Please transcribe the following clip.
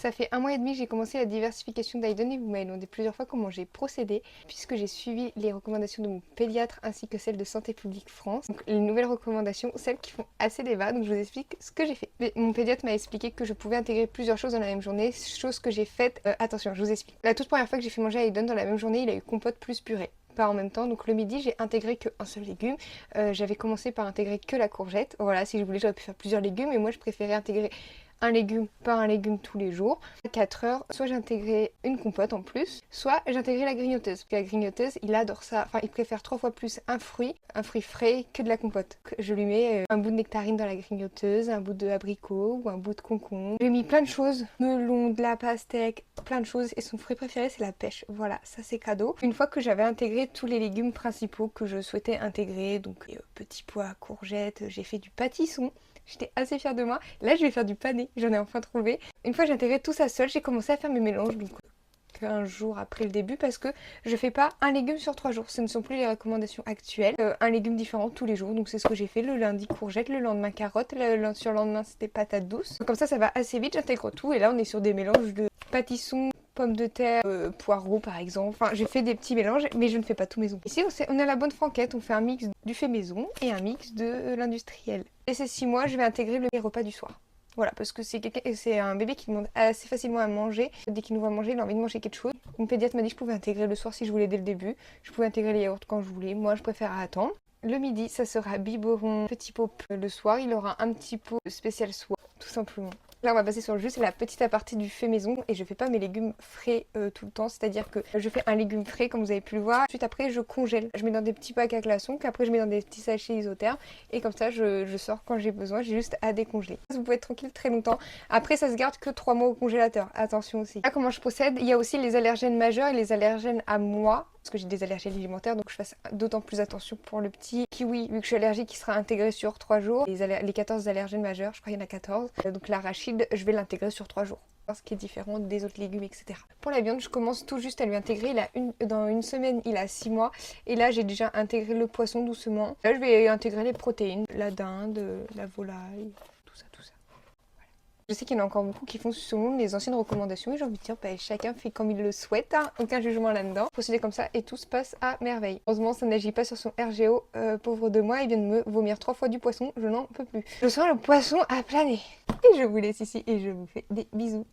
Ça fait 1 mois et demi que j'ai commencé la diversification d'Aiden et vous m'avez demandé plusieurs fois comment j'ai procédé puisque j'ai suivi les recommandations de mon pédiatre ainsi que celles de Santé publique France. Donc les nouvelles recommandations, celles qui font assez débat, donc je vous explique ce que j'ai fait. Mais mon pédiatre m'a expliqué que je pouvais intégrer plusieurs choses dans la même journée, chose que j'ai faite. Attention, je vous explique. La toute première fois que j'ai fait manger à Aiden dans la même journée, il a eu compote plus purée. Pas en même temps, donc le midi j'ai intégré qu'un seul légume. J'avais commencé par intégrer que la courgette. Voilà, si je voulais j'aurais pu faire plusieurs légumes, mais moi je préférais intégrer un légume par un légume tous les jours. À 4 heures, soit j'intégrais une compote en plus, soit j'intégrais la grignoteuse. Parce que la grignoteuse, il adore ça. Enfin, il préfère 3 fois plus un fruit frais, que de la compote. Je lui mets un bout de nectarine dans la grignoteuse, un bout de abricot ou un bout de concombre. J'ai mis plein de choses, melon, de la pastèque, plein de choses. Et son fruit préféré, c'est la pêche. Voilà, ça c'est cadeau. Une fois que j'avais intégré tous les légumes principaux que je souhaitais intégrer, donc petits pois, courgettes, j'ai fait du pâtisson. J'étais assez fière de moi. Là, je vais faire du pané. J'en ai enfin trouvé. Une fois que j'ai intégré tout ça seul, j'ai commencé à faire mes mélanges. Donc, 15 jours après le début parce que je fais pas un légume sur 3 jours. Ce ne sont plus les recommandations actuelles. Un légume différent tous les jours. Donc, c'est ce que j'ai fait. Le lundi, courgette. Le lendemain, carotte. Sur le lendemain, c'était patates douces. Donc, comme ça va assez vite. J'intègre tout. Et là, on est sur des mélanges de pâtisson, pommes de terre, poireaux par exemple. Enfin, j'ai fait des petits mélanges, mais je ne fais pas tout maison. Ici, on a la bonne franquette. On fait un mix du fait maison et un mix de l'industriel. Et ces 6 mois, je vais intégrer les repas du soir. Voilà, parce que c'est un bébé qui demande assez facilement à manger. Dès qu'il nous voit manger, il a envie de manger quelque chose. Mon pédiatre m'a dit que je pouvais intégrer le soir si je voulais dès le début. Je pouvais intégrer les yaourts quand je voulais. Moi, je préfère attendre. Le midi, ça sera biberon, petit pot. Le soir, il aura un petit pot spécial soir, tout simplement. Là, on va passer sur le jus, c'est la petite aparté du fait maison et je fais pas mes légumes frais tout le temps, c'est-à-dire que je fais un légume frais comme vous avez pu le voir. Ensuite après je congèle, je mets dans des petits packs à glaçons qu'après je mets dans des petits sachets isothermes et comme ça je sors quand j'ai besoin, j'ai juste à décongeler. Vous pouvez être tranquille très longtemps. Après ça se garde que 3 mois au congélateur, attention aussi. Là comment je procède, il y a aussi les allergènes majeurs et les allergènes à moi. Parce que j'ai des allergies alimentaires, donc je fasse d'autant plus attention pour le petit kiwi, vu que je suis allergique, qui sera intégré sur 3 jours. Les 14 allergènes majeurs, je crois qu'il y en a 14. Donc l'arachide, je vais l'intégrer sur 3 jours. Ce qui est différent des autres légumes, etc. Pour la viande, je commence tout juste à lui intégrer. Dans une semaine, il a 6 mois. Et là, j'ai déjà intégré le poisson doucement. Là, je vais intégrer les protéines, la dinde, la volaille, tout ça, tout ça. Je sais qu'il y en a encore beaucoup qui font selon les anciennes recommandations et j'ai envie de dire, chacun fait comme il le souhaite, hein, aucun jugement là-dedans. Procédez comme ça et tout se passe à merveille. Heureusement, ça n'agit pas sur son RGO, pauvre de moi, il vient de me vomir 3 fois du poisson, je n'en peux plus. Je sens le poisson à planer. Et je vous laisse ici et je vous fais des bisous.